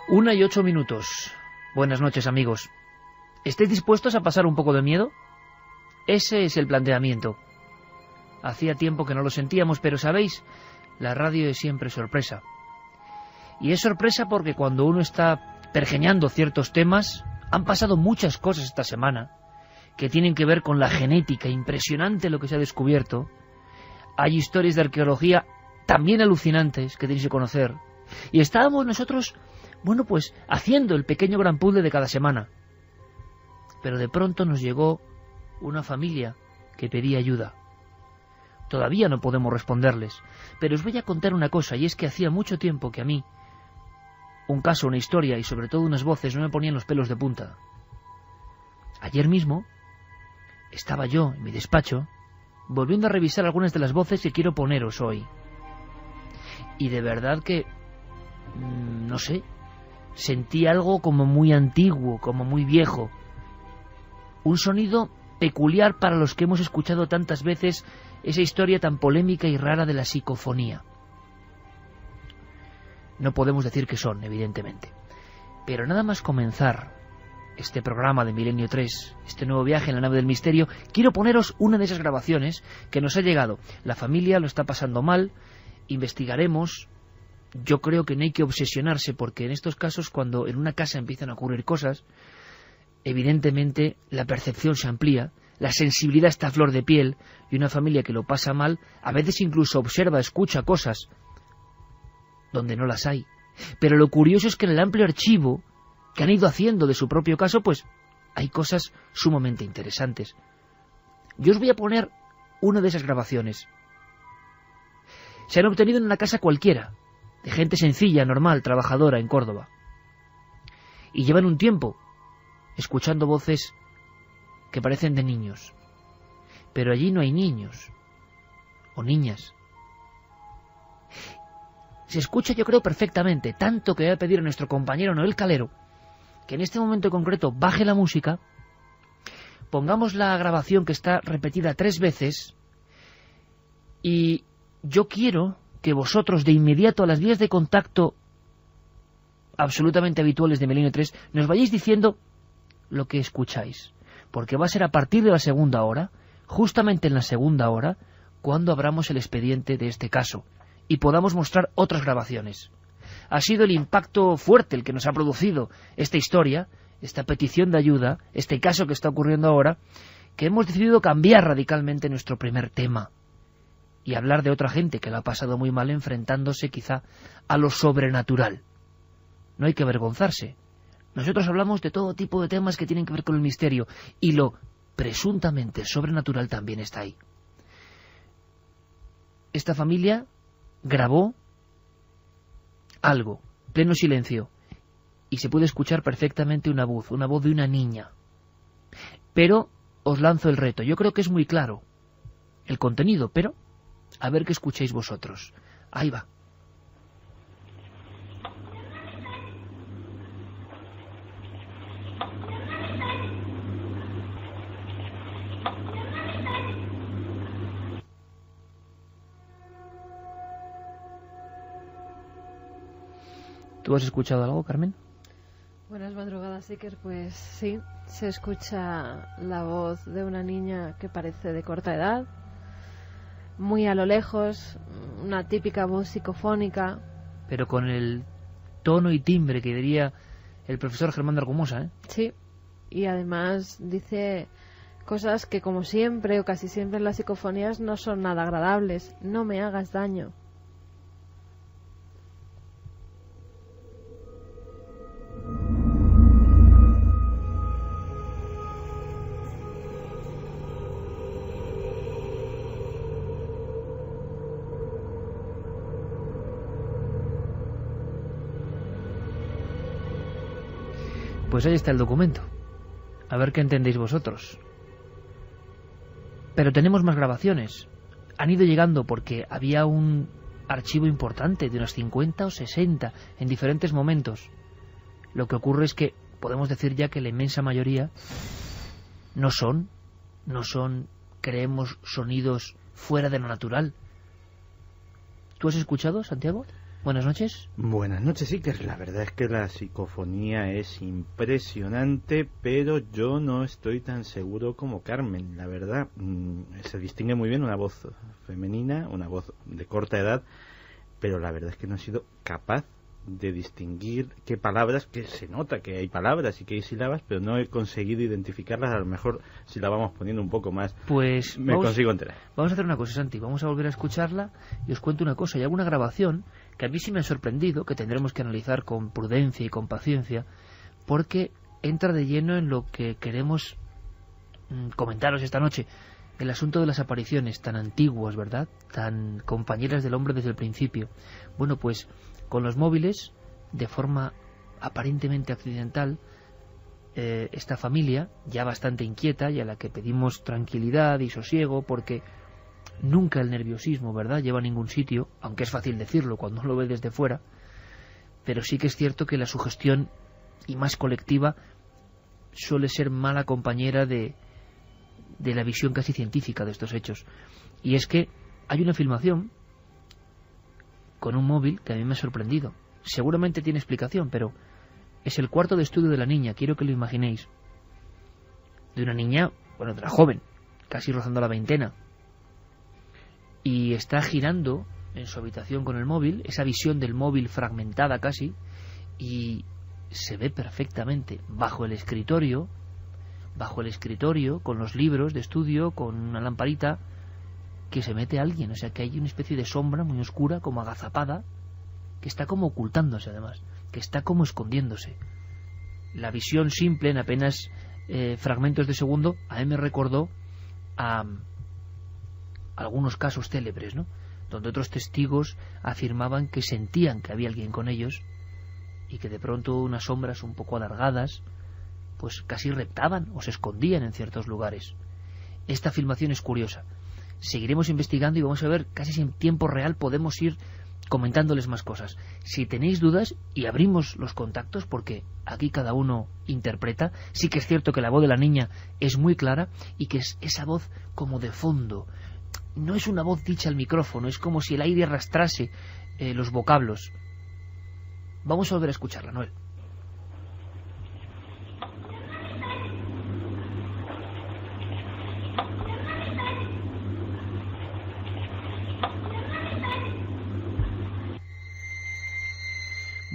1:08. Buenas noches, amigos. ¿Estáis dispuestos a pasar un poco de miedo? Ese es el planteamiento. Hacía tiempo que no lo sentíamos, pero ¿sabéis? La radio es siempre sorpresa. Y es sorpresa porque cuando uno está pergeñando ciertos temas, han pasado muchas cosas esta semana que tienen que ver con la genética, impresionante lo que se ha descubierto. Hay historias de arqueología también alucinantes que tenéis que conocer. Y estábamos nosotros, bueno, pues haciendo el pequeño gran puzzle de cada semana. Pero de pronto nos llegó una familia que pedía ayuda. Todavía no podemos responderles, pero os voy a contar una cosa, y es que hacía mucho tiempo que a mí un caso, una historia y sobre todo unas voces no me ponían los pelos de punta. Ayer mismo estaba yo en mi despacho volviendo a revisar algunas de las voces que quiero poneros hoy. Y de verdad que, no sé, sentí algo como muy antiguo, como muy viejo. Un sonido peculiar para los que hemos escuchado tantas veces esa historia tan polémica y rara de la psicofonía. No podemos decir qué son, evidentemente. Pero nada más comenzar este programa de Milenio 3, este nuevo viaje en la nave del misterio, quiero poneros una de esas grabaciones que nos ha llegado. La familia lo está pasando mal, investigaremos. Yo creo que no hay que obsesionarse porque en estos casos, cuando en una casa empiezan a ocurrir cosas, evidentemente la percepción se amplía, la sensibilidad está a flor de piel, y una familia que lo pasa mal a veces incluso observa, escucha cosas donde no las hay. Pero lo curioso es que en el amplio archivo que han ido haciendo de su propio caso, pues hay cosas sumamente interesantes. Yo os voy a poner una de esas grabaciones. Se han obtenido en una casa cualquiera, de gente sencilla, normal, trabajadora en Córdoba. Y llevan un tiempo escuchando voces que parecen de niños. Pero allí no hay niños o niñas. Se escucha, yo creo, perfectamente, tanto que voy a pedir a nuestro compañero Noel Calero que en este momento concreto baje la música, pongamos la grabación que está repetida 3 veces, y yo quiero que vosotros de inmediato a las vías de contacto absolutamente habituales de Milenio 3 nos vayáis diciendo lo que escucháis, porque va a ser a partir de la segunda hora, justamente en la segunda hora, cuando abramos el expediente de este caso y podamos mostrar otras grabaciones. Ha sido el impacto fuerte el que nos ha producido esta historia, esta petición de ayuda, este caso que está ocurriendo ahora, que hemos decidido cambiar radicalmente nuestro primer tema y hablar de otra gente que la ha pasado muy mal enfrentándose quizá a lo sobrenatural. No hay que avergonzarse. Nosotros hablamos de todo tipo de temas que tienen que ver con el misterio, y lo presuntamente sobrenatural también está ahí. Esta familia grabó algo, pleno silencio, y se puede escuchar perfectamente una voz de una niña. Pero os lanzo el reto. Yo creo que es muy claro el contenido, pero a ver qué escucháis vosotros. Ahí va. ¿Tú has escuchado algo, Carmen? Buenas madrugadas, Iker. Pues sí, se escucha la voz de una niña que parece de corta edad, muy a lo lejos, una típica voz psicofónica. Pero con el tono y timbre que diría el profesor Germán de Argumosa, ¿eh? Sí, y además dice cosas que, como siempre o casi siempre en las psicofonías, no son nada agradables. No me hagas daño. Pues ahí está el documento. A ver qué entendéis vosotros. Pero tenemos más grabaciones. Han ido llegando porque había un archivo importante de unas 50 o 60 en diferentes momentos. Lo que ocurre es que podemos decir ya que la inmensa mayoría no son, creemos, sonidos fuera de lo natural. ¿Tú has escuchado, Santiago? Buenas noches. Buenas noches, Iker. La verdad es que la psicofonía es impresionante, pero yo no estoy tan seguro como Carmen. La verdad, se distingue muy bien una voz femenina, una voz de corta edad, pero la verdad es que no he sido capaz de distinguir qué palabras, que se nota que hay palabras y que hay sílabas, pero no he conseguido identificarlas. A lo mejor si la vamos poniendo un poco más, pues consigo enterar. Vamos a hacer una cosa, Santi, vamos a volver a escucharla y os cuento una cosa. Hay alguna grabación que a mí sí me ha sorprendido, que tendremos que analizar con prudencia y con paciencia, porque entra de lleno en lo que queremos comentaros esta noche. El asunto de las apariciones tan antiguas, ¿verdad? Tan compañeras del hombre desde el principio. Bueno, pues con los móviles, de forma aparentemente accidental, esta familia, ya bastante inquieta y a la que pedimos tranquilidad y sosiego, porque nunca el nerviosismo, ¿verdad?, lleva a ningún sitio, aunque es fácil decirlo cuando uno lo ve desde fuera, pero sí que es cierto que la sugestión, y más colectiva, suele ser mala compañera de la visión casi científica de estos hechos. Y es que hay una filmación con un móvil que a mí me ha sorprendido. Seguramente tiene explicación, pero es el cuarto de estudio de la niña, quiero que lo imaginéis. De una niña, bueno, de la joven, casi rozando la veintena. Y está girando en su habitación con el móvil, esa visión del móvil fragmentada casi, y se ve perfectamente bajo el escritorio, con los libros de estudio, con una lamparita, que se mete alguien. O sea, que hay una especie de sombra muy oscura, como agazapada, que está como ocultándose además, que está como escondiéndose. La visión simple, en apenas fragmentos de segundo, a mí me recordó a algunos casos célebres, ¿no?, donde otros testigos afirmaban que sentían que había alguien con ellos y que de pronto unas sombras un poco alargadas pues casi reptaban o se escondían en ciertos lugares. Esta filmación es curiosa. Seguiremos investigando y vamos a ver, casi en tiempo real podemos ir comentándoles más cosas. Si tenéis dudas, y abrimos los contactos, porque aquí cada uno interpreta, sí que es cierto que la voz de la niña es muy clara y que es esa voz como de fondo. No es una voz dicha al micrófono, es como si el aire arrastrase los vocablos. Vamos a volver a escucharla, Noel.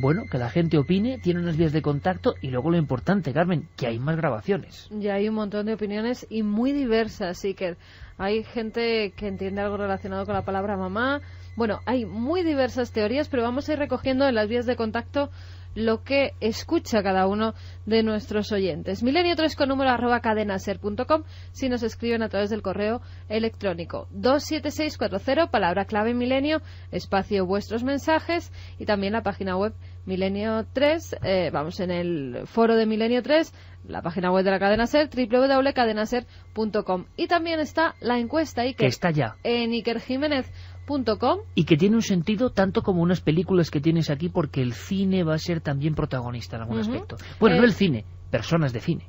Bueno, que la gente opine, tiene unas vías de contacto y luego lo importante, Carmen, que hay más grabaciones. Ya hay un montón de opiniones y muy diversas, sí que hay gente que entiende algo relacionado con la palabra mamá. Bueno, hay muy diversas teorías, pero vamos a ir recogiendo en las vías de contacto lo que escucha cada uno de nuestros oyentes. Milenio3 con número @cadenaser.com si nos escriben a través del correo electrónico 27640, palabra clave milenio, espacio vuestros mensajes, y también la página web Milenio 3, vamos en el foro de Milenio 3, la página web de la cadena SER, www.cadenaser.com, y también está la encuesta Iker, que está ya en ikerjimenez.com, y que tiene un sentido tanto como unas películas que tienes aquí, porque el cine va a ser también protagonista en algún aspecto. Bueno, no el cine, personas de cine.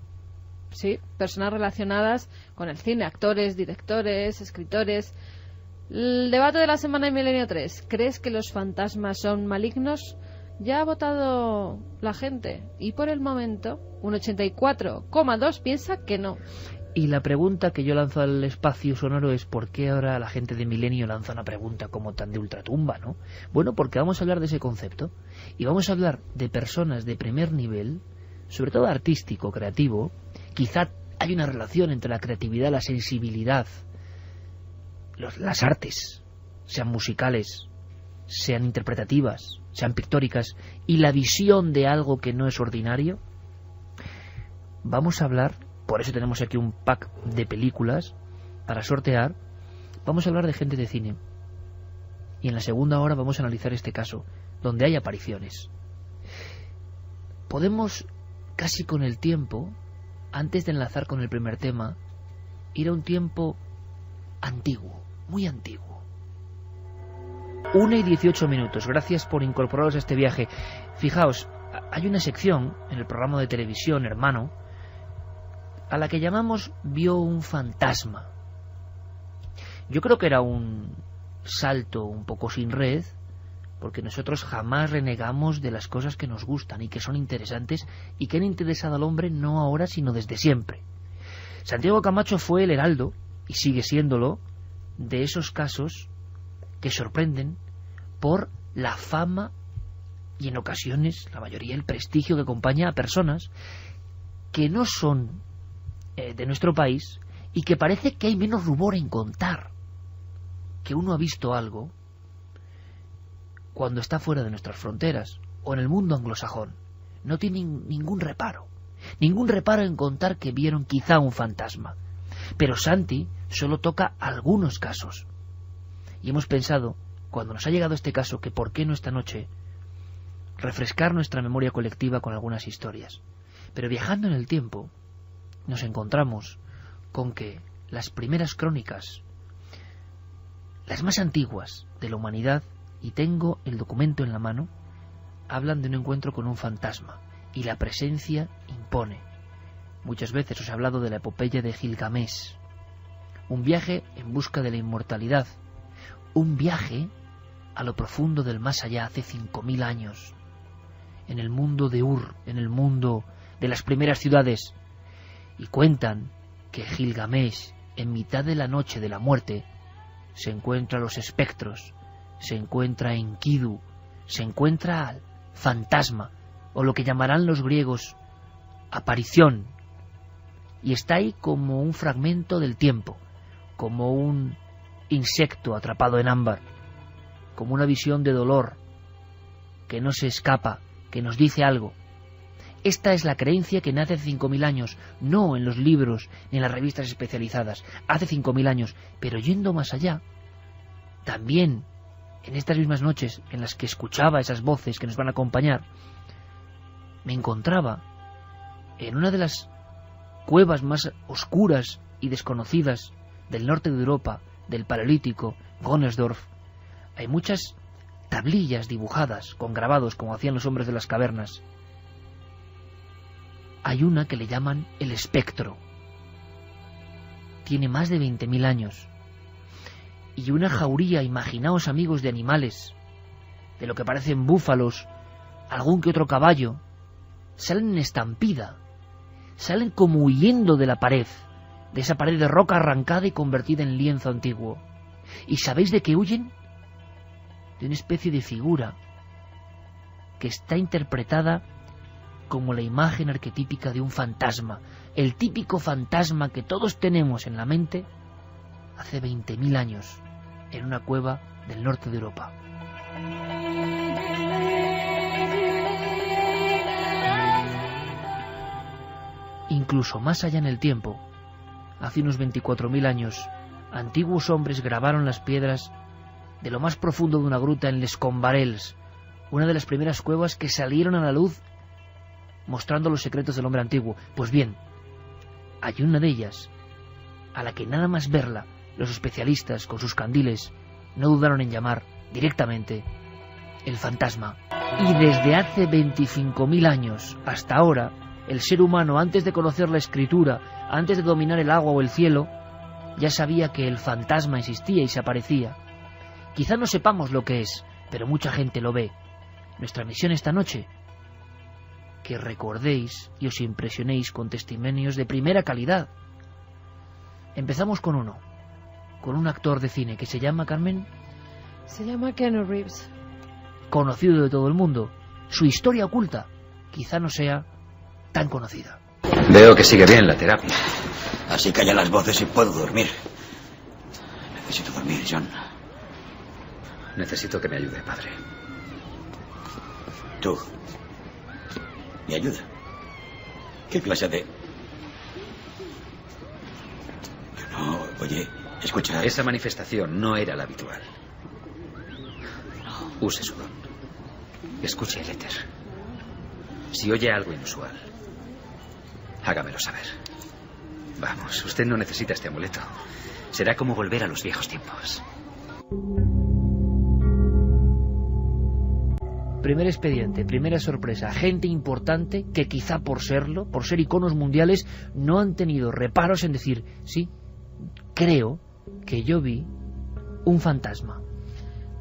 Sí, personas relacionadas con el cine, actores, directores, escritores. El debate de la semana en Milenio 3, ¿crees que los fantasmas son malignos? Ya ha votado la gente y por el momento un 84,2 piensa que no. Y la pregunta que yo lanzo al espacio sonoro es: ¿por qué ahora la gente de Milenio lanza una pregunta como tan de ultratumba, no? Bueno, porque vamos a hablar de ese concepto y vamos a hablar de personas de primer nivel, sobre todo artístico, creativo. Quizá hay una relación entre la creatividad, la sensibilidad, las artes, sean musicales, sean interpretativas, sean pictóricas, y la visión de algo que no es ordinario. Vamos a hablar, por eso tenemos aquí un pack de películas para sortear, vamos a hablar de gente de cine. Y en la segunda hora vamos a analizar este caso, donde hay apariciones. Podemos, casi con el tiempo, antes de enlazar con el primer tema, ir a un tiempo antiguo, muy antiguo. 1:18. Gracias por incorporaros a este viaje. Fijaos, hay una sección en el programa de televisión Hermano a la que llamamos Vio un fantasma. Yo creo que era un salto un poco sin red, porque nosotros jamás renegamos de las cosas que nos gustan y que son interesantes y que han interesado al hombre no ahora sino desde siempre. Santiago Camacho fue el heraldo, y sigue siéndolo, de esos casos que sorprenden por la fama y en ocasiones, la mayoría, el prestigio que acompaña a personas que no son de nuestro país y que parece que hay menos rubor en contar que uno ha visto algo cuando está fuera de nuestras fronteras o en el mundo anglosajón. No tienen ningún reparo en contar que vieron quizá un fantasma. Pero Santi solo toca algunos casos. Y hemos pensado, cuando nos ha llegado este caso, que por qué no esta noche refrescar nuestra memoria colectiva con algunas historias. Pero viajando en el tiempo, nos encontramos con que las primeras crónicas, las más antiguas de la humanidad, y tengo el documento en la mano, hablan de un encuentro con un fantasma, y la presencia impone. Muchas veces os he hablado de la epopeya de Gilgamesh, un viaje en busca de la inmortalidad, un viaje a lo profundo del más allá hace 5000 años, en el mundo de Ur, en el mundo de las primeras ciudades, y cuentan que Gilgamesh, en mitad de la noche de la muerte, se encuentra a los espectros, se encuentra a Enkidu, se encuentra al fantasma, o lo que llamarán los griegos aparición, y está ahí como un fragmento del tiempo, como un insecto atrapado en ámbar, como una visión de dolor que no se escapa, que nos dice algo. Esta es la creencia que nace hace 5000 años, no en los libros ni en las revistas especializadas, hace 5000 años, pero yendo más allá, también en estas mismas noches en las que escuchaba esas voces que nos van a acompañar, me encontraba en una de las cuevas más oscuras y desconocidas del norte de Europa, del Paleolítico, Gonnersdorf. Hay muchas tablillas dibujadas con grabados como hacían los hombres de las cavernas. Hay una que le llaman el espectro. Tiene más de 20.000 años. Y una jauría, imaginaos amigos, de animales, de lo que parecen búfalos, algún que otro caballo, salen en estampida, salen como huyendo de la pared, de esa pared de roca arrancada y convertida en lienzo antiguo. ¿Y sabéis de qué huyen? De una especie de figura que está interpretada como la imagen arquetípica de un fantasma, el típico fantasma que todos tenemos en la mente hace 20.000 años, en una cueva del norte de Europa. Incluso más allá en el tiempo, hace unos 24.000 años, antiguos hombres grabaron las piedras de lo más profundo de una gruta en Les Combarels, una de las primeras cuevas que salieron a la luz mostrando los secretos del hombre antiguo. Pues bien, hay una de ellas a la que nada más verla, los especialistas con sus candiles no dudaron en llamar directamente el fantasma. Y desde hace 25.000 años hasta ahora, el ser humano, antes de conocer la escritura, antes de dominar el agua o el cielo, ya sabía que el fantasma existía y se aparecía. Quizá no sepamos lo que es, pero mucha gente lo ve. Nuestra misión esta noche, que recordéis y os impresionéis con testimonios de primera calidad. Empezamos con uno, con un actor de cine que se llama, Carmen, se llama Keanu Reeves, conocido de todo el mundo. Su historia oculta quizá no sea tan conocida. Veo que sigue bien la terapia. Así callan las voces y puedo dormir. Necesito dormir, John. Necesito que me ayude, padre. ¿Tú? ¿Me ayuda? ¿Qué clase de...? No, oye, escucha... Esa manifestación no era la habitual. Use su don. Escuche el éter. Si oye algo inusual, hágamelo saber. Vamos, usted no necesita este amuleto. Será como volver a los viejos tiempos. Primer expediente, primera sorpresa, gente importante que quizá por serlo, por ser iconos mundiales, no han tenido reparos en decir, sí, creo que yo vi un fantasma.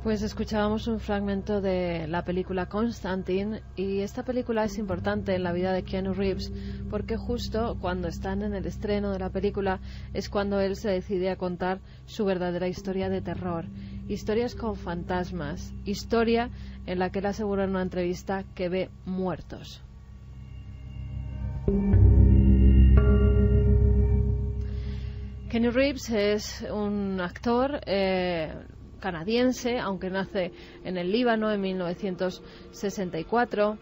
Pues escuchábamos un fragmento de la película Constantine, y esta película es importante en la vida de Keanu Reeves porque justo cuando están en el estreno de la película es cuando él se decide a contar su verdadera historia de terror, historias con fantasmas, historia en la que él asegura en una entrevista que ve muertos. Keanu Reeves es un actor canadiense, aunque nace en el Líbano en 1964.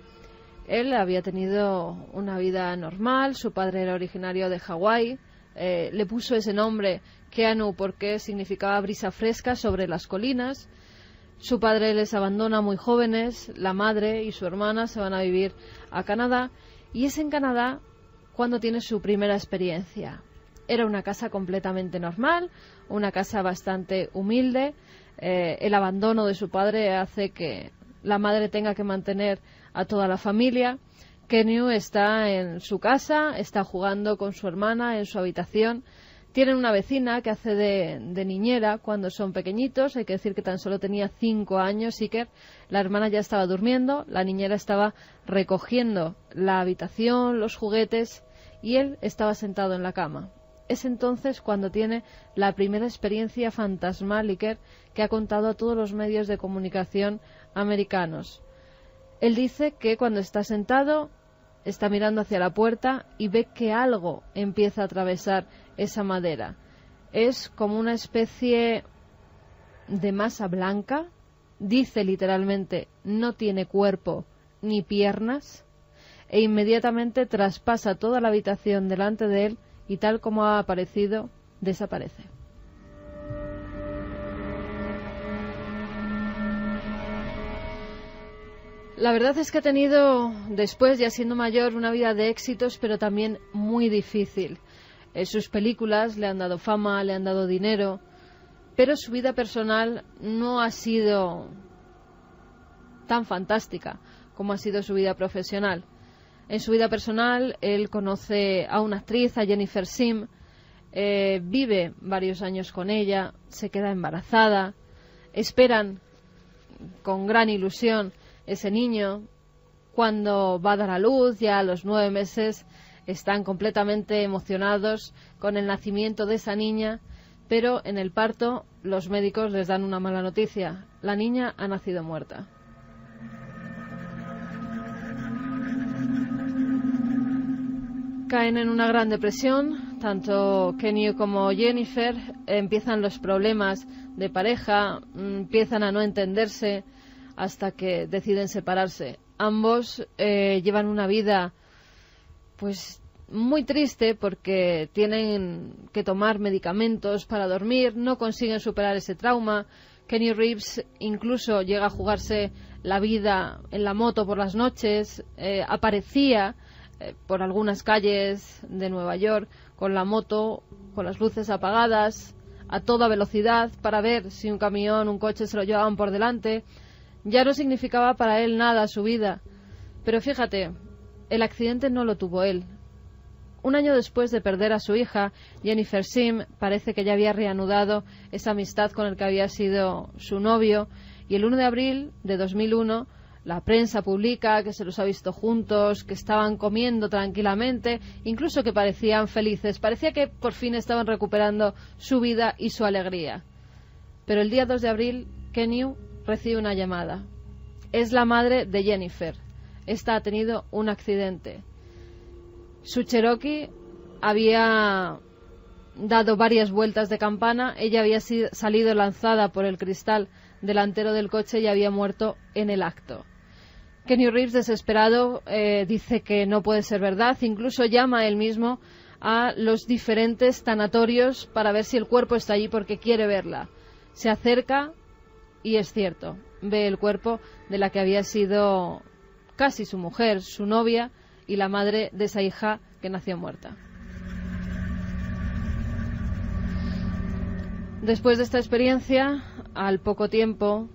Él había tenido una vida normal, su padre era originario de Hawái, le puso ese nombre Keanu porque significaba brisa fresca sobre las colinas. Su padre les abandona muy jóvenes, la madre y su hermana se van a vivir a Canadá, y es en Canadá cuando tiene su primera experiencia. Era una casa completamente normal, una casa bastante humilde. El abandono de su padre hace que la madre tenga que mantener a toda la familia. Keanu está en su casa, está jugando con su hermana en su habitación. Tienen una vecina que hace de niñera cuando son pequeñitos. Hay que decir que tan solo tenía 5 años, Iker. La hermana ya estaba durmiendo, la niñera estaba recogiendo la habitación, los juguetes, y él estaba sentado en la cama. Es entonces cuando tiene la primera experiencia fantasmal, Iker, que ha contado a todos los medios de comunicación americanos. Él dice que cuando está sentado, está mirando hacia la puerta y ve que algo empieza a atravesar esa madera. Es como una especie de masa blanca. Dice literalmente, no tiene cuerpo ni piernas, e inmediatamente traspasa toda la habitación delante de él y tal como ha aparecido, desaparece. La verdad es que ha tenido, después, ya siendo mayor, una vida de éxitos, pero también muy difícil. Sus películas le han dado fama, le han dado dinero, pero su vida personal no ha sido tan fantástica como ha sido su vida profesional. En su vida personal, él conoce a una actriz, a Jennifer Sim, vive varios años con ella, se queda embarazada, esperan con gran ilusión ese niño. Cuando va a dar a luz, ya a los 9 meses, están completamente emocionados con el nacimiento de esa niña, pero en el parto los médicos les dan una mala noticia: la niña ha nacido muerta. Caen en una gran depresión, tanto Keanu como Jennifer. Empiezan los problemas de pareja, empiezan a no entenderse hasta que deciden separarse. Ambos llevan una vida pues muy triste porque tienen que tomar medicamentos para dormir, no consiguen superar ese trauma. Keanu Reeves incluso llega a jugarse la vida en la moto por las noches, aparecía por algunas calles de Nueva York con la moto, con las luces apagadas, a toda velocidad, para ver si un camión, un coche se lo llevaban por delante. Ya no significaba para él nada su vida. Pero fíjate, el accidente no lo tuvo él. Un año después de perder a su hija, Jennifer Sim parece que ya había reanudado esa amistad con el que había sido su novio, y el 1 de abril de 2001 la prensa publica que se los ha visto juntos, que estaban comiendo tranquilamente, incluso que parecían felices. Parecía que por fin estaban recuperando su vida y su alegría. Pero el día 2 de abril, Keanu recibe una llamada. Es la madre de Jennifer. Esta ha tenido un accidente. Su Cherokee había dado varias vueltas de campana. Ella había salido lanzada por el cristal delantero del coche y había muerto en el acto. Keanu Reeves, desesperado, dice que no puede ser verdad. Incluso llama él mismo a los diferentes tanatorios para ver si el cuerpo está allí porque quiere verla. Se acerca y es cierto, ve el cuerpo de la que había sido casi su mujer, su novia y la madre de esa hija que nació muerta. Después de esta experiencia, al poco tiempo,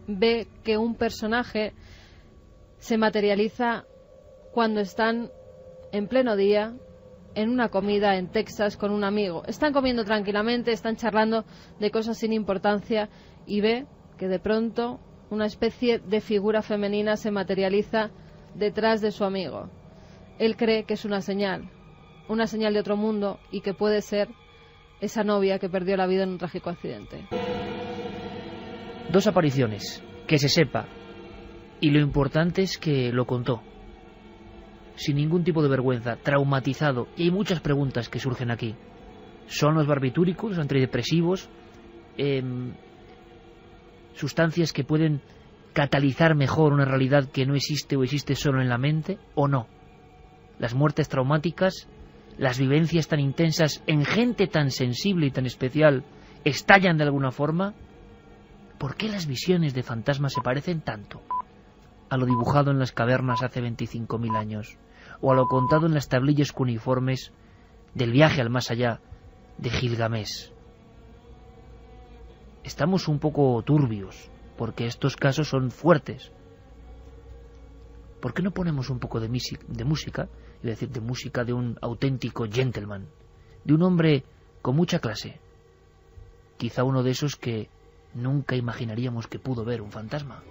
ve que un personaje se materializa cuando están en pleno día en una comida en Texas con un amigo. Están comiendo tranquilamente, están charlando de cosas sin importancia y ve que de pronto una especie de figura femenina se materializa detrás de su amigo. Él cree que es una señal de otro mundo y que puede ser esa novia que perdió la vida en un trágico accidente. 2 apariciones, que se sepa, y lo importante es que lo contó, sin ningún tipo de vergüenza, traumatizado, y hay muchas preguntas que surgen aquí. ¿Son los barbitúricos, los antidepresivos, sustancias que pueden catalizar mejor una realidad que no existe o existe solo en la mente, o no? Las muertes traumáticas, las vivencias tan intensas en gente tan sensible y tan especial, estallan de alguna forma. ¿Por qué las visiones de fantasmas se parecen tanto a lo dibujado en las cavernas hace 25.000 años, o a lo contado en las tablillas cuneiformes del viaje al más allá de Gilgamesh? Estamos un poco turbios, porque estos casos son fuertes. ¿Por qué no ponemos un poco de música, es decir, de música de un auténtico gentleman, de un hombre con mucha clase, quizá uno de esos que nunca imaginaríamos que pudo ver un fantasma?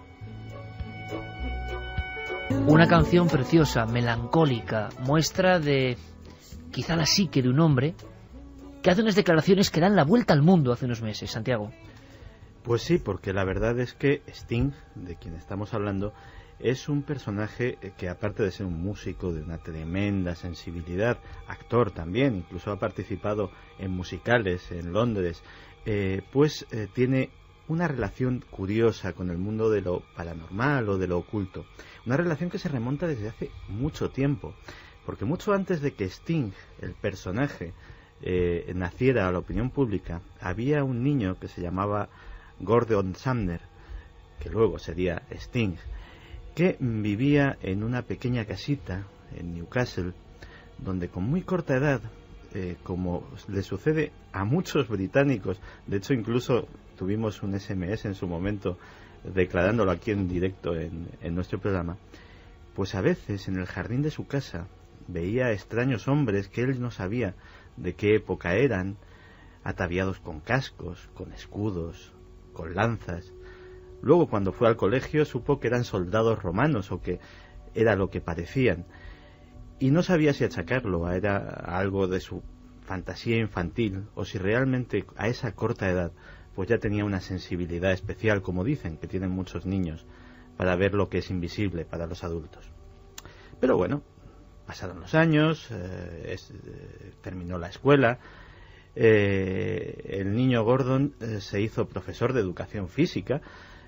Una canción preciosa, melancólica, muestra de quizá la psique de un hombre que hace unas declaraciones que dan la vuelta al mundo hace unos meses, Santiago. Pues sí, porque la verdad es que Sting, de quien estamos hablando, es un personaje que, aparte de ser un músico de una tremenda sensibilidad, actor también, incluso ha participado en musicales en Londres, tiene una relación curiosa con el mundo de lo paranormal o de lo oculto. Una relación que se remonta desde hace mucho tiempo, porque mucho antes de que Sting, el personaje, naciera a la opinión pública, había un niño que se llamaba Gordon Sumner, que luego sería Sting, que vivía en una pequeña casita en Newcastle, donde con muy corta edad, como le sucede a muchos británicos, de hecho incluso tuvimos un SMS en su momento declarándolo aquí en directo en nuestro programa, pues a veces en el jardín de su casa veía extraños hombres que él no sabía de qué época eran, ataviados con cascos, con escudos, con lanzas. Luego, cuando fue al colegio, supo que eran soldados romanos o que era lo que parecían, y no sabía si achacarlo a algo de su fantasía infantil o si realmente a esa corta edad pues ya tenía una sensibilidad especial, como dicen que tienen muchos niños, para ver lo que es invisible para los adultos. Pero bueno, pasaron los años, terminó la escuela, el niño Gordon se hizo profesor de educación física,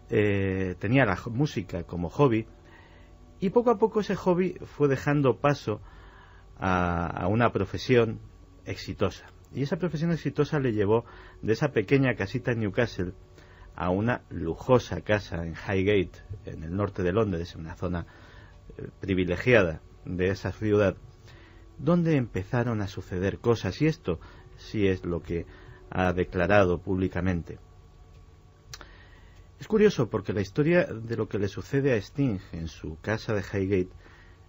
tenía la música como hobby, y poco a poco ese hobby fue dejando paso a una profesión exitosa. Y esa profesión exitosa le llevó de esa pequeña casita en Newcastle a una lujosa casa en Highgate, en el norte de Londres, en una zona privilegiada de esa ciudad, donde empezaron a suceder cosas, y esto sí es lo que ha declarado públicamente. Es curioso porque la historia de lo que le sucede a Sting en su casa de Highgate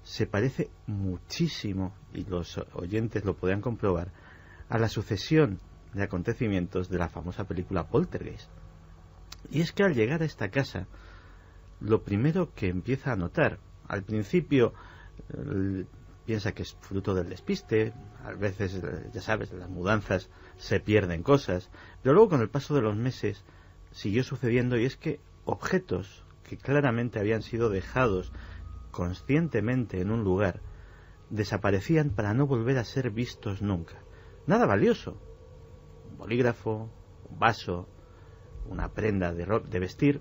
se parece muchísimo, y los oyentes lo podrán comprobar, a la sucesión de acontecimientos de la famosa película Poltergeist. Y es que al llegar a esta casa, lo primero que empieza a notar, al principio piensa que es fruto del despiste, a veces, ya sabes, en las mudanzas se pierden cosas, pero luego con el paso de los meses siguió sucediendo, y es que objetos que claramente habían sido dejados conscientemente en un lugar desaparecían para no volver a ser vistos nunca. Nada valioso, un bolígrafo, un vaso, una prenda de vestir,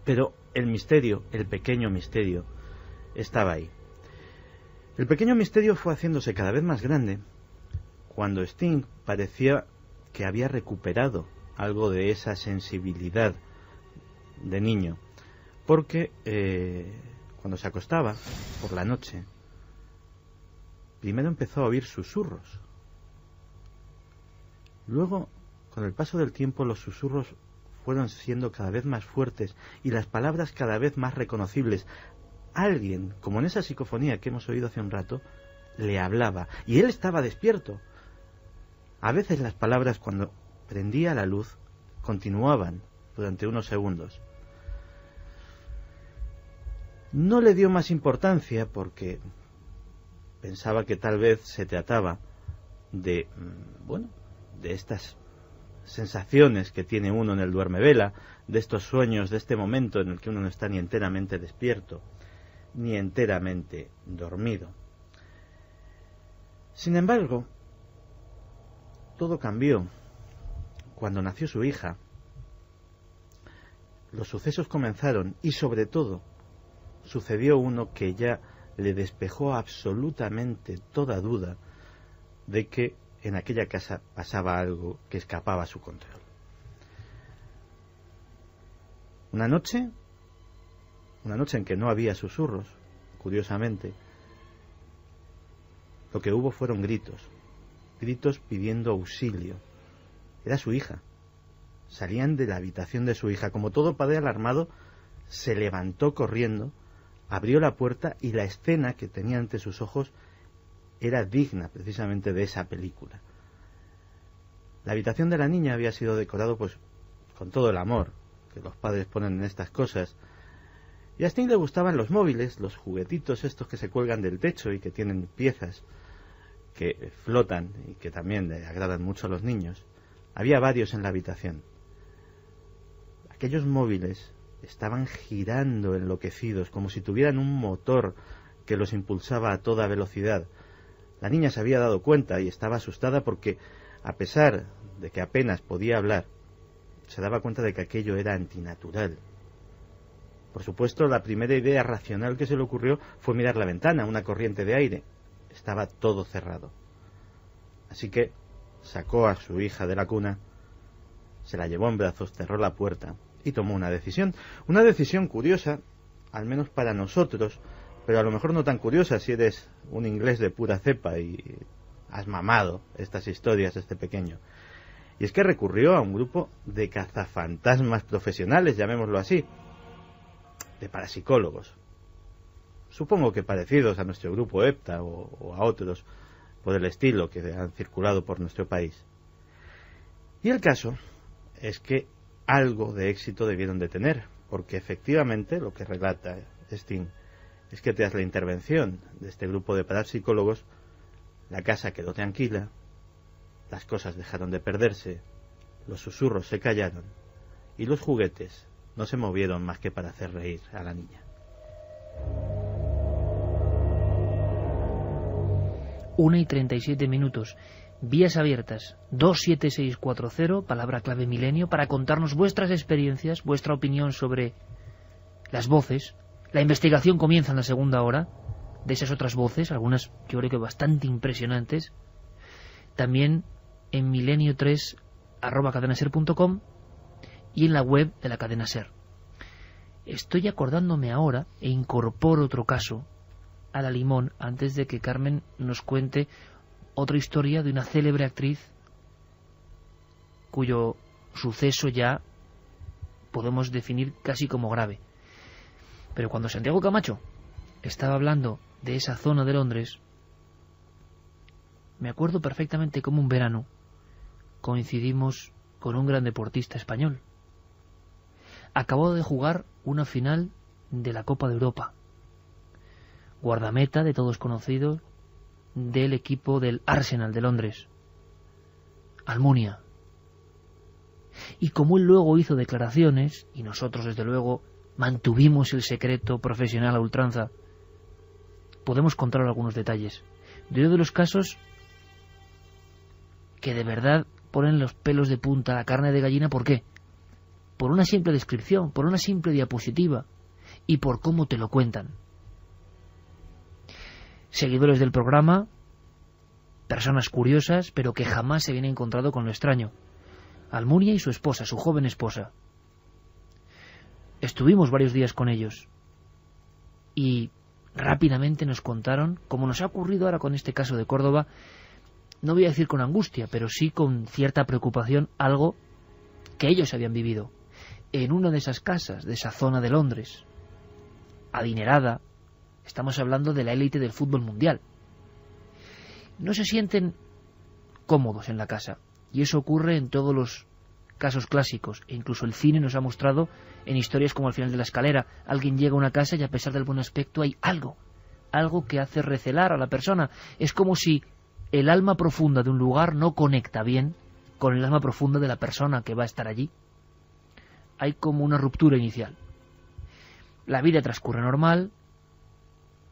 pero el misterio, el pequeño misterio, estaba ahí. El pequeño misterio fue haciéndose cada vez más grande cuando Sting parecía que había recuperado algo de esa sensibilidad de niño, porque cuando se acostaba por la noche, primero empezó a oír susurros. Luego, con el paso del tiempo, los susurros fueron siendo cada vez más fuertes y las palabras cada vez más reconocibles. Alguien, como en esa psicofonía que hemos oído hace un rato, le hablaba, y él estaba despierto. A veces las palabras, cuando prendía la luz, continuaban durante unos segundos. No le dio más importancia porque pensaba que tal vez se trataba de, de estas sensaciones que tiene uno en el duermevela, de estos sueños, de este momento en el que uno no está ni enteramente despierto, ni enteramente dormido. Sin embargo, todo cambió cuando nació su hija. Los sucesos comenzaron y sobre todo sucedió uno que ya le despejó absolutamente toda duda de que en aquella casa pasaba algo que escapaba a su control. Una noche en que no había susurros, curiosamente, lo que hubo fueron gritos pidiendo auxilio. Era su hija. Salían de la habitación de su hija. Como todo padre alarmado, se levantó corriendo, abrió la puerta y la escena que tenía ante sus ojos era digna precisamente de esa película. La habitación de la niña había sido decorado pues con todo el amor que los padres ponen en estas cosas. Y a Sting le gustaban los móviles, los juguetitos estos que se cuelgan del techo y que tienen piezas que flotan y que también le agradan mucho a los niños. Había varios en la habitación. Aquellos móviles estaban girando enloquecidos, como si tuvieran un motor que los impulsaba a toda velocidad. La niña se había dado cuenta y estaba asustada porque, a pesar de que apenas podía hablar, se daba cuenta de que aquello era antinatural. Por supuesto, la primera idea racional que se le ocurrió fue mirar la ventana, una corriente de aire. Estaba todo cerrado. Así que sacó a su hija de la cuna, se la llevó en brazos, cerró la puerta y tomó una decisión. Una decisión curiosa, al menos para nosotros, pero a lo mejor no tan curiosa si eres un inglés de pura cepa y has mamado estas historias desde pequeño. Y es que recurrió a un grupo de cazafantasmas profesionales, llamémoslo así, de parapsicólogos. Supongo que parecidos a nuestro grupo EPTA o a otros por el estilo que han circulado por nuestro país. Y el caso es que algo de éxito debieron de tener, porque efectivamente lo que relata Sting es que tras la intervención de este grupo de parapsicólogos, la casa quedó tranquila, las cosas dejaron de perderse, los susurros se callaron y los juguetes no se movieron más que para hacer reír a la niña. 1:37. Vías abiertas 27640, palabra clave milenio, para contarnos vuestras experiencias, vuestra opinión sobre las voces. La investigación comienza en la segunda hora de esas otras voces, algunas yo creo que bastante impresionantes. También en milenio3@cadenaser.com y en la web de la cadena Ser. Estoy acordándome ahora e incorporo otro caso a la limón antes de que Carmen nos cuente otra historia de una célebre actriz cuyo suceso ya podemos definir casi como grave. Pero cuando Santiago Camacho estaba hablando de esa zona de Londres, me acuerdo perfectamente cómo un verano coincidimos con un gran deportista español. Acabó de jugar una final de la Copa de Europa. Guardameta de todos conocidos del equipo del Arsenal de Londres, Almunia. Y como él luego hizo declaraciones, y nosotros desde luego mantuvimos el secreto profesional a ultranza, podemos contar algunos detalles de uno de los casos que de verdad ponen los pelos de punta, la carne de gallina. ¿Por qué? Por una simple descripción, por una simple diapositiva y por cómo te lo cuentan. Seguidores del programa, personas curiosas, pero que jamás se habían encontrado con lo extraño. Almunia y su esposa, su joven esposa. Estuvimos varios días con ellos y rápidamente nos contaron, como nos ha ocurrido ahora con este caso de Córdoba, no voy a decir con angustia, pero sí con cierta preocupación, algo que ellos habían vivido en una de esas casas, de esa zona de Londres, adinerada. Estamos hablando de la élite del fútbol mundial. No se sienten cómodos en la casa, y eso ocurre en todos los casos clásicos, e incluso el cine nos ha mostrado en historias como Al final de la escalera. Alguien llega a una casa y a pesar del buen aspecto hay algo que hace recelar a la persona. Es como si el alma profunda de un lugar no conecta bien con el alma profunda de la persona que va a estar allí. Hay como una ruptura inicial. La vida transcurre normal,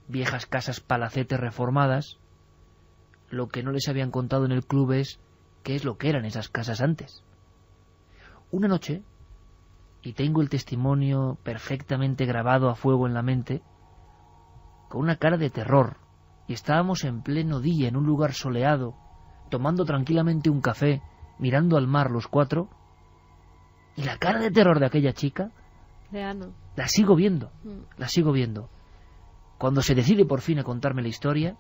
viejas casas palacetes reformadas. Lo que no les habían contado en el club es qué es lo que eran esas casas antes. Una noche, y tengo el testimonio perfectamente grabado a fuego en la mente, con una cara de terror, y estábamos en pleno día en un lugar soleado, tomando tranquilamente un café, mirando al mar los cuatro, y la cara de terror de aquella chica, la sigo viendo. Cuando se decide por fin a contarme la historia,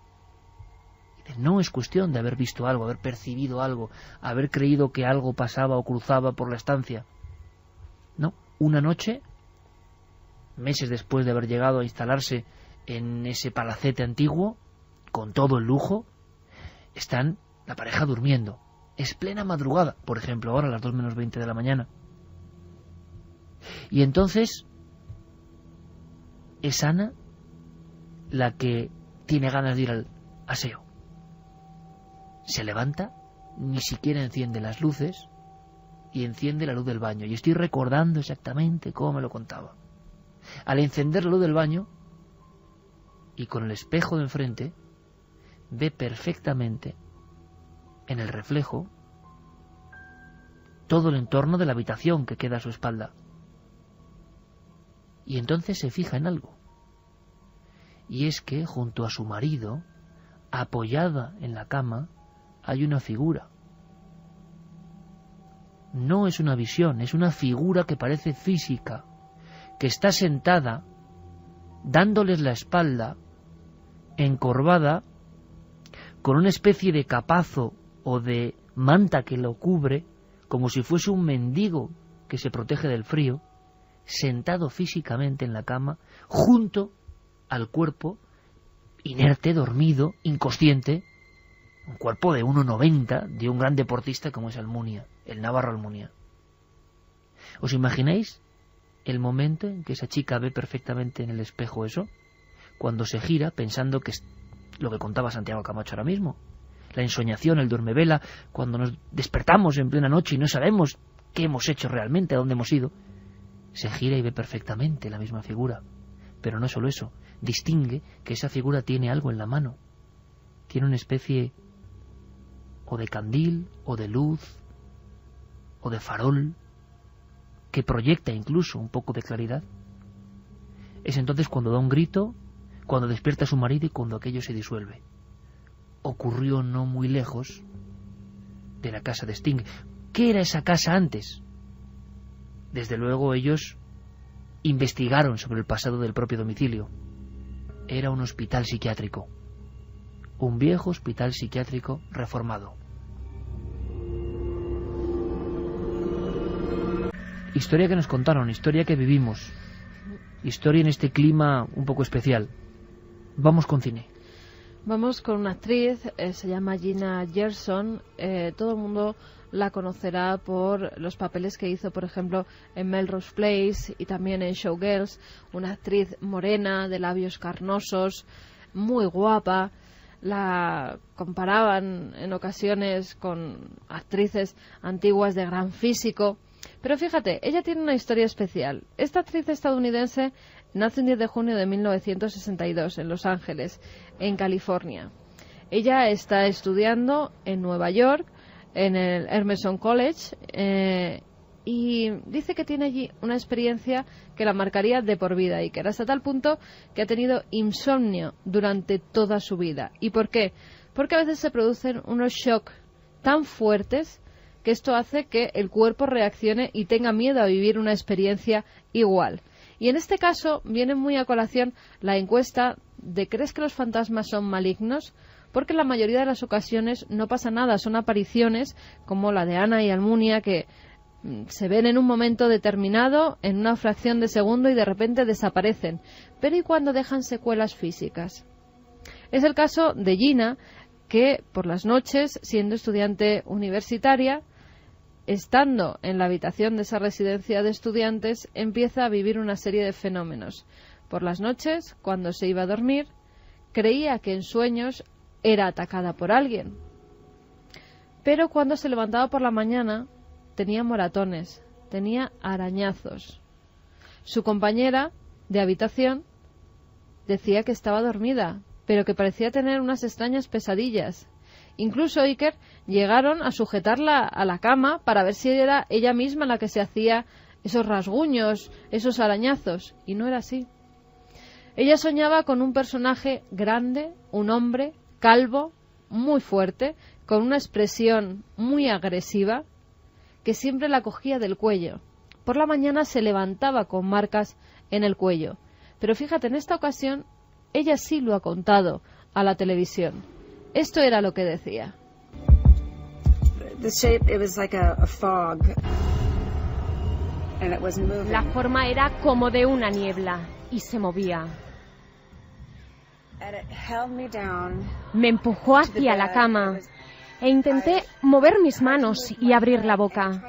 no es cuestión de haber visto algo, haber percibido algo, haber creído que algo pasaba o cruzaba por la estancia. No, una noche, meses después de haber llegado a instalarse en ese palacete antiguo, con todo el lujo, están la pareja durmiendo. Es plena madrugada, por ejemplo, ahora a las 2 menos 20 de la mañana. Y entonces es Ana la que tiene ganas de ir al aseo. Se levanta, ni siquiera enciende las luces, y enciende la luz del baño. Y estoy recordando exactamente cómo me lo contaba. Al encender la luz del baño, y con el espejo de enfrente, ve perfectamente, en el reflejo, todo el entorno de la habitación que queda a su espalda. Y entonces se fija en algo. Y es que junto a su marido, apoyada en la cama, hay una figura. No es una visión, es una figura que parece física, que está sentada, dándoles la espalda, encorvada, con una especie de capazo o de manta que lo cubre, como si fuese un mendigo que se protege del frío, sentado físicamente en la cama, junto al cuerpo, inerte, dormido, inconsciente, un cuerpo de 1,90 de un gran deportista como es Almunia, el navarro Almunia. ¿Os imagináis el momento en que esa chica ve perfectamente en el espejo eso? Cuando se gira pensando que es lo que contaba Santiago Camacho ahora mismo. La ensoñación, el duermevela, cuando nos despertamos en plena noche y no sabemos qué hemos hecho realmente, a dónde hemos ido. Se gira y ve perfectamente la misma figura. Pero no solo eso, distingue que esa figura tiene algo en la mano. Tiene una especie o de candil, o de luz, o de farol, que proyecta incluso un poco de claridad. Es entonces cuando da un grito, cuando despierta a su marido y cuando aquello se disuelve. Ocurrió no muy lejos de la casa de Sting. ¿Qué era esa casa antes? Desde luego ellos investigaron sobre el pasado del propio domicilio. Era un hospital psiquiátrico. Un viejo hospital psiquiátrico reformado. Historia que nos contaron, historia que vivimos. Historia en este clima un poco especial. Vamos con cine. Vamos con una actriz, se llama Gina Gershon. Todo el mundo la conocerá por los papeles que hizo, por ejemplo, en Melrose Place y también en Showgirls. Una actriz morena, de labios carnosos, muy guapa. La comparaban en ocasiones con actrices antiguas de gran físico. Pero fíjate, ella tiene una historia especial. Esta actriz estadounidense nace el 10 de junio de 1962 en Los Ángeles, en California. Ella está estudiando en Nueva York, en el Emerson College, y dice que tiene allí una experiencia que la marcaría de por vida y que era hasta tal punto que ha tenido insomnio durante toda su vida. ¿Y por qué? Porque a veces se producen unos shocks tan fuertes que esto hace que el cuerpo reaccione y tenga miedo a vivir una experiencia igual. Y en este caso viene muy a colación la encuesta de ¿crees que los fantasmas son malignos? Porque en la mayoría de las ocasiones no pasa nada, son apariciones como la de Ana y Almunia que se ven en un momento determinado, en una fracción de segundo y de repente desaparecen. Pero ¿y cuando dejan secuelas físicas? Es el caso de Gina, que por las noches, siendo estudiante universitaria, estando en la habitación de esa residencia de estudiantes, empieza a vivir una serie de fenómenos. Por las noches, cuando se iba a dormir, creía que en sueños era atacada por alguien. Pero cuando se levantaba por la mañana, tenía moratones, tenía arañazos. Su compañera de habitación decía que estaba dormida, pero que parecía tener unas extrañas pesadillas. Incluso Iker llegaron a sujetarla a la cama para ver si era ella misma la que se hacía esos rasguños, esos arañazos, y no era así. Ella soñaba con un personaje grande, un hombre calvo, muy fuerte, con una expresión muy agresiva, que siempre la cogía del cuello. Por la mañana se levantaba con marcas en el cuello. Pero fíjate, en esta ocasión, ella sí lo ha contado a la televisión. Esto era lo que decía. La forma era como de una niebla y se movía. Me empujó hacia la cama e intenté mover mis manos y abrir la boca,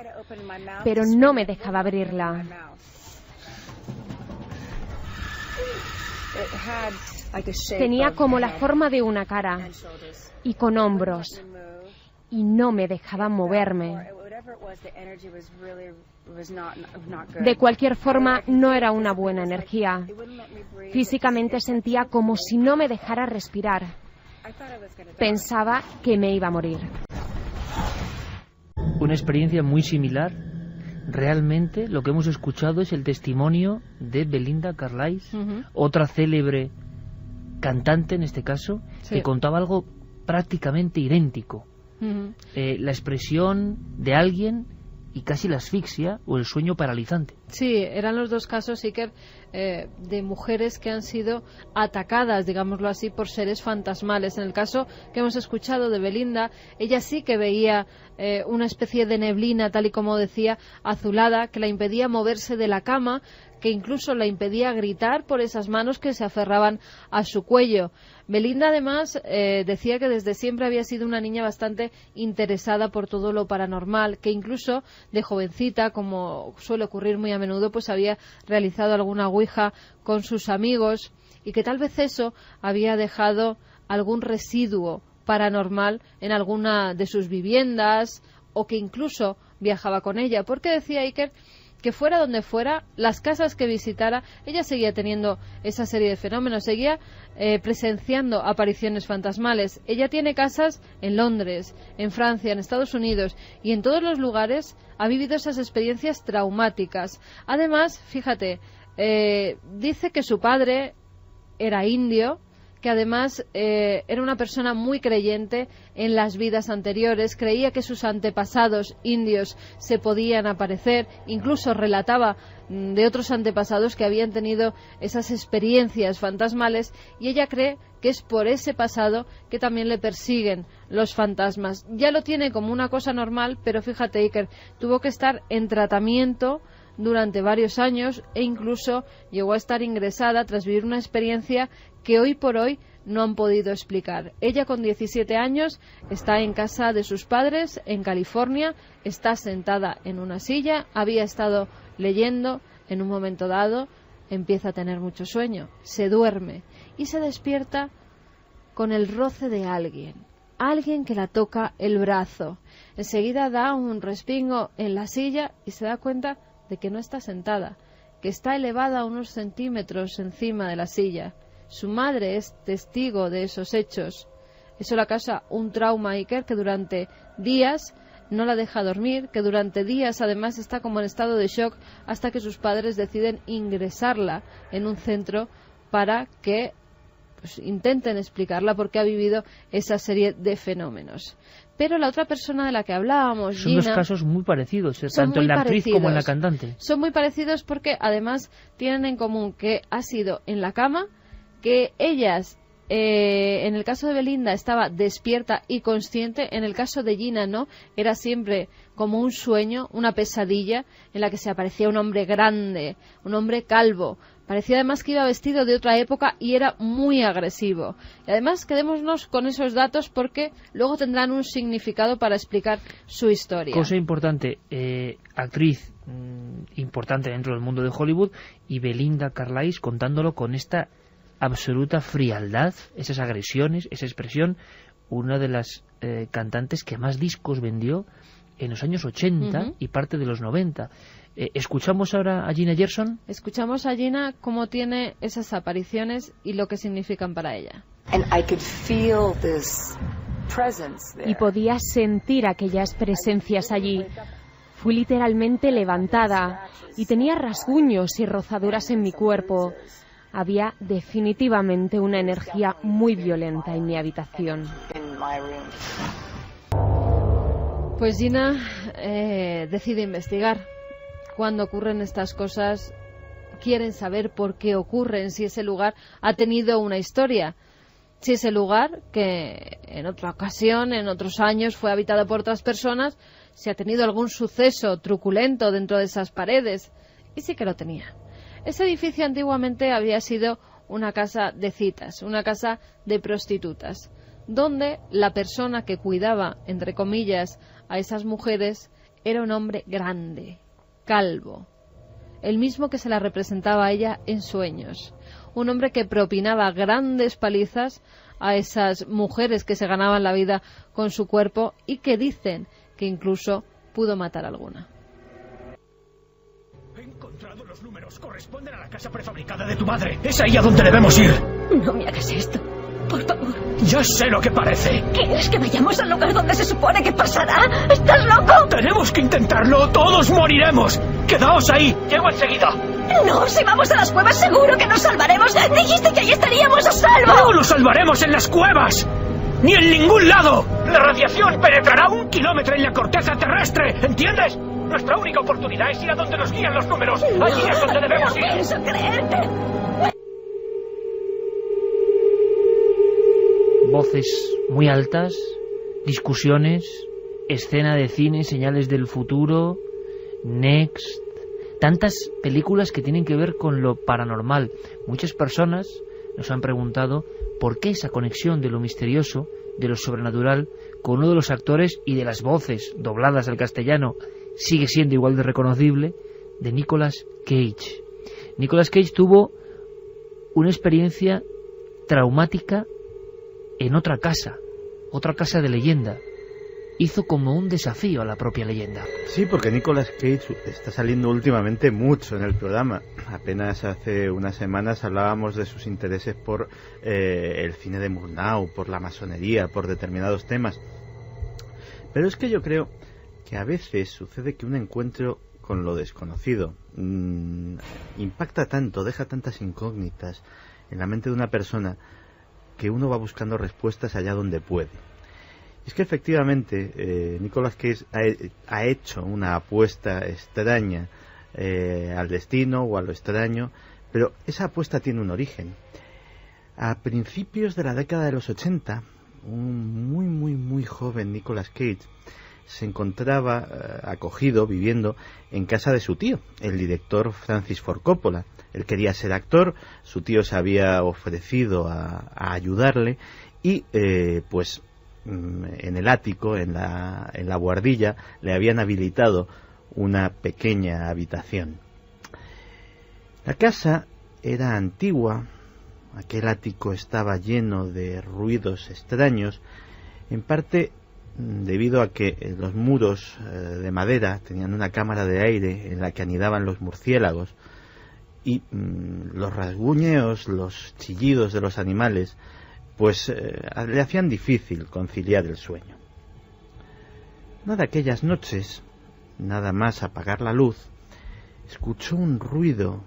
pero no me dejaba abrirla. Tenía como la forma de una cara y con hombros, y no me dejaba moverme. De cualquier forma, no era una buena energía. Físicamente sentía como si no me dejara respirar. Pensaba que me iba a morir. Una experiencia muy similar. Realmente lo que hemos escuchado es el testimonio de Belinda Carlisle, otra célebre cantante en este caso, sí, que contaba algo prácticamente idéntico. La expresión de alguien y casi la asfixia o el sueño paralizante. Sí, eran los dos casos, Iker, de mujeres que han sido atacadas, digámoslo así, por seres fantasmales. En el caso que hemos escuchado de Belinda, ella sí que veía una especie de neblina, tal y como decía, azulada, que la impedía moverse de la cama, que incluso la impedía gritar por esas manos que se aferraban a su cuello. Belinda, además, decía que desde siempre había sido una niña bastante interesada por todo lo paranormal, que incluso de jovencita, como suele ocurrir muy a menudo, pues había realizado alguna ouija con sus amigos, y que tal vez eso había dejado algún residuo paranormal en alguna de sus viviendas, o que incluso viajaba con ella, porque decía Iker que fuera donde fuera, las casas que visitara, ella seguía teniendo esa serie de fenómenos, seguía presenciando apariciones fantasmales. Ella tiene casas en Londres, en Francia, en Estados Unidos, y en todos los lugares ha vivido esas experiencias traumáticas. Además, fíjate, dice que su padre era indio, que además era una persona muy creyente en las vidas anteriores, creía que sus antepasados indios se podían aparecer, incluso relataba de otros antepasados que habían tenido esas experiencias fantasmales, y ella cree que es por ese pasado que también le persiguen los fantasmas. Ya lo tiene como una cosa normal, pero fíjate, Iker, tuvo que estar en tratamiento durante varios años e incluso llegó a estar ingresada tras vivir una experiencia que hoy por hoy no han podido explicar. Ella, con 17 años, está en casa de sus padres en California, está sentada en una silla, había estado leyendo, en un momento dado empieza a tener mucho sueño, se duerme y se despierta con el roce de alguien que la toca el brazo. Enseguida da un respingo en la silla y se da cuenta de que no está sentada, que está elevada a unos centímetros encima de la silla. Su madre es testigo de esos hechos. Eso le causa un trauma a Iker, que durante días no la deja dormir, que durante días además está como en estado de shock, hasta que sus padres deciden ingresarla en un centro para que intenten explicarla porque ha vivido esa serie de fenómenos. Pero la otra persona de la que hablábamos, son Gina, dos casos muy parecidos, tanto en la actriz como en la cantante. Son muy parecidos porque además tienen en común que ha sido en la cama, que ellas, en el caso de Belinda, estaba despierta y consciente. En el caso de Gina no, era siempre como un sueño, una pesadilla en la que se aparecía un hombre grande, un hombre calvo, Parecía además que iba vestido de otra época y era muy agresivo. Y además quedémonos con esos datos porque luego tendrán un significado para explicar su historia. Cosa importante, actriz importante dentro del mundo de Hollywood, y Belinda Carlisle contándolo con esta absoluta frialdad, esas agresiones, esa expresión, una de las cantantes que más discos vendió en los años 80 y parte de los 90. ¿Escuchamos ahora a Gina Gershon? Escuchamos a Gina cómo tiene esas apariciones y lo que significan para ella. Y podía sentir aquellas presencias allí. Fui literalmente levantada y tenía rasguños y rozaduras en mi cuerpo. Había definitivamente una energía muy violenta en mi habitación. Pues Gina decide investigar. Cuando ocurren estas cosas, quieren saber por qué ocurren, si ese lugar ha tenido una historia. Si ese lugar, que en otra ocasión, en otros años, fue habitado por otras personas, si ha tenido algún suceso truculento dentro de esas paredes. Y sí que lo tenía. Ese edificio antiguamente había sido una casa de citas, una casa de prostitutas, donde la persona que cuidaba, entre comillas, a esas mujeres era un hombre grande, calvo, el mismo que se la representaba a ella en sueños, un hombre que propinaba grandes palizas a esas mujeres que se ganaban la vida con su cuerpo y que dicen que incluso pudo matar a alguna. He encontrado los números, corresponden a la casa prefabricada de tu madre. Es ahí a donde debemos ir. No me hagas esto, por favor. Ya sé lo que parece. ¿Quieres que vayamos al lugar donde se supone que pasará? ¿Estás loco? Tenemos que intentarlo, todos moriremos. Quedaos ahí, llego enseguida. No, si vamos a las cuevas seguro que nos salvaremos. Dijiste que ahí estaríamos a salvo. ¡No nos salvaremos en las cuevas! ¡Ni en ningún lado! La radiación penetrará 1 kilómetro en la corteza terrestre, ¿entiendes? Nuestra única oportunidad es ir a donde nos guían los números. No, allí es donde debemos no ir. pienso creerte. Voces muy altas, discusiones, escena de cine, señales del futuro, Next, tantas películas que tienen que ver con lo paranormal. Muchas personas nos han preguntado por qué esa conexión de lo misterioso, de lo sobrenatural, con uno de los actores y de las voces dobladas al castellano sigue siendo igual de reconocible, de Nicolas Cage. Nicolas Cage tuvo una experiencia traumática en otra casa de leyenda. Hizo como un desafío a la propia leyenda. Sí, porque Nicolas Cage está saliendo últimamente mucho en el programa. Apenas hace unas semanas hablábamos de sus intereses por el cine de Murnau, por la masonería, por determinados temas. Pero es que yo creo que a veces sucede que un encuentro con lo desconocido impacta tanto, deja tantas incógnitas en la mente de una persona que uno va buscando respuestas allá donde puede. Es que efectivamente Nicolas Cage ha hecho una apuesta extraña al destino o a lo extraño, pero esa apuesta tiene un origen. A principios de la década de los 80, un muy joven Nicolas Cage se encontraba acogido, viviendo en casa de su tío, el director Francis Ford Coppola. Él quería ser actor, su tío se había ofrecido a ayudarle y pues en el ático, en la buhardilla, le habían habilitado una pequeña habitación. La casa era antigua, aquel ático estaba lleno de ruidos extraños, en parte debido a que los muros de madera tenían una cámara de aire en la que anidaban los murciélagos y los rasguñeos, los chillidos de los animales pues le hacían difícil conciliar el sueño. Una de aquellas noches, nada más apagar la luz, escuchó un ruido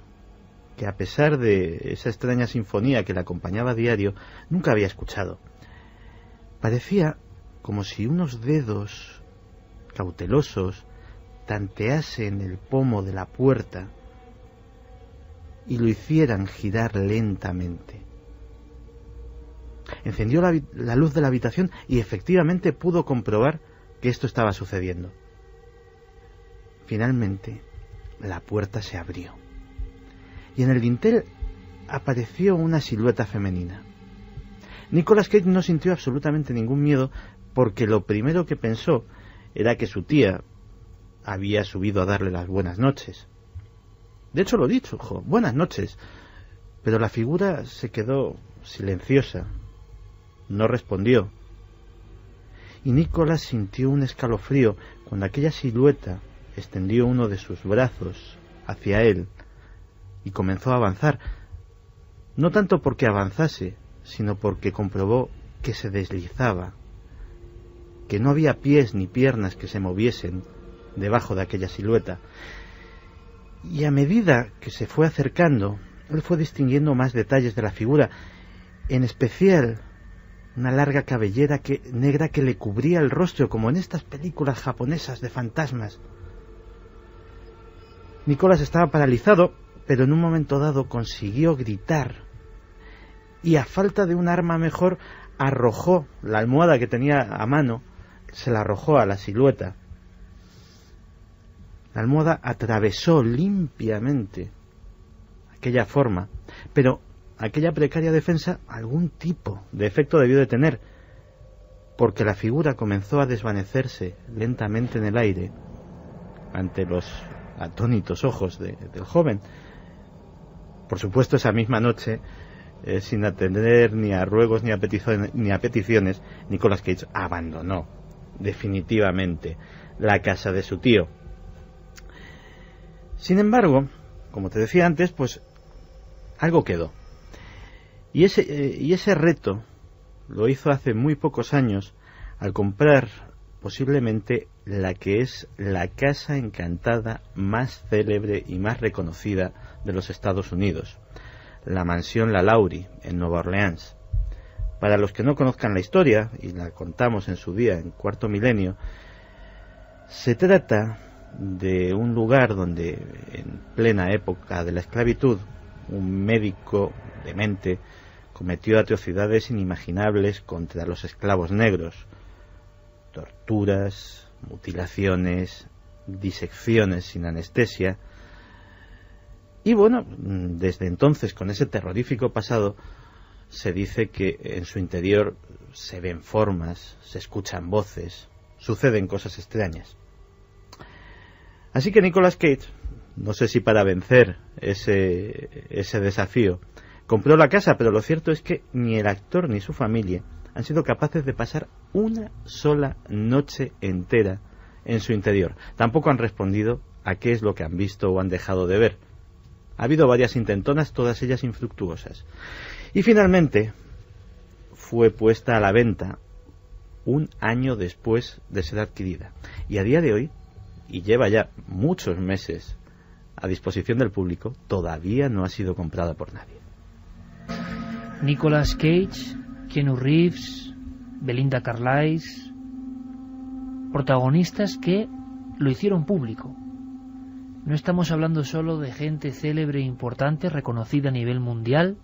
que, a pesar de esa extraña sinfonía que le acompañaba a diario, nunca había escuchado. Parecía como si unos dedos cautelosos tanteasen el pomo de la puerta y lo hicieran girar lentamente. Encendió la luz de la habitación y efectivamente pudo comprobar que esto estaba sucediendo. Finalmente, la puerta se abrió y en el dintel apareció una silueta femenina. Nicolas Cage no sintió absolutamente ningún miedo, porque lo primero que pensó era que su tía había subido a darle las buenas noches. De hecho lo dicho, buenas noches, pero la figura se quedó silenciosa, no respondió. Y Nicolas sintió un escalofrío cuando aquella silueta extendió uno de sus brazos hacia él y comenzó a avanzar, no tanto porque avanzase, sino porque comprobó que se deslizaba, que no había pies ni piernas que se moviesen debajo de aquella silueta. Y a medida que se fue acercando, él fue distinguiendo más detalles de la figura, en especial una larga cabellera negra que le cubría el rostro, como en estas películas japonesas de fantasmas. Nicolas estaba paralizado, pero en un momento dado consiguió gritar, y a falta de un arma mejor, arrojó la almohada que tenía a mano, se la arrojó a la silueta. La almohada atravesó limpiamente aquella forma, pero aquella precaria defensa algún tipo de efecto debió de tener, porque la figura comenzó a desvanecerse lentamente en el aire ante los atónitos ojos del joven. Por supuesto, esa misma noche, sin atender ni a ruegos ni a peticiones, Nicolas Cage abandonó definitivamente la casa de su tío. Sin embargo, como te decía antes, pues algo quedó. Y ese reto lo hizo hace muy pocos años al comprar posiblemente la que es la casa encantada más célebre y más reconocida de los Estados Unidos, la mansión La Laurie en Nueva Orleans. Para los que no conozcan la historia, y la contamos en su día en Cuarto Milenio, se trata de un lugar donde en plena época de la esclavitud un médico demente cometió atrocidades inimaginables contra los esclavos negros: torturas, mutilaciones, disecciones sin anestesia. Y bueno, desde entonces, con ese terrorífico pasado, se dice que en su interior se ven formas, se escuchan voces, suceden cosas extrañas. Así que Nicolas Cage, no sé si para vencer ese desafío, compró la casa, pero lo cierto es que ni el actor ni su familia han sido capaces de pasar una sola noche entera en su interior. Tampoco han respondido a qué es lo que han visto o han dejado de ver. Ha habido varias intentonas, todas ellas infructuosas. Y finalmente fue puesta a la venta un año después de ser adquirida. Y a día de hoy, y lleva ya muchos meses a disposición del público, todavía no ha sido comprada por nadie. Nicolas Cage, Keanu Reeves, Belinda Carlisle, protagonistas que lo hicieron público. No estamos hablando solo de gente célebre e importante, reconocida a nivel mundial,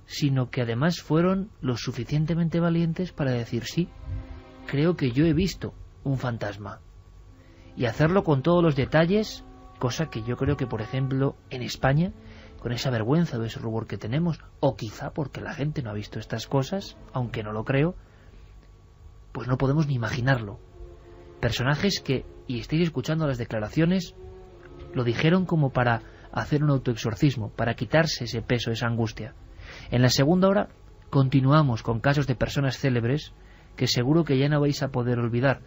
sino que además fueron lo suficientemente valientes para decir: sí, creo que yo he visto un fantasma. Y hacerlo con todos los detalles, cosa que yo creo que, por ejemplo, en España, con esa vergüenza o ese rubor que tenemos, o quizá porque la gente no ha visto estas cosas, aunque no lo creo, pues no podemos ni imaginarlo. Personajes que, y estáis escuchando las declaraciones, lo dijeron como para hacer un autoexorcismo, para quitarse ese peso, esa angustia. En la segunda hora continuamos con casos de personas célebres que seguro que ya no vais a poder olvidar.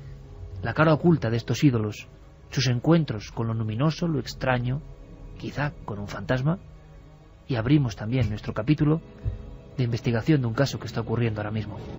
La cara oculta de estos ídolos, sus encuentros con lo luminoso, lo extraño, quizá con un fantasma. Y abrimos también nuestro capítulo de investigación de un caso que está ocurriendo ahora mismo.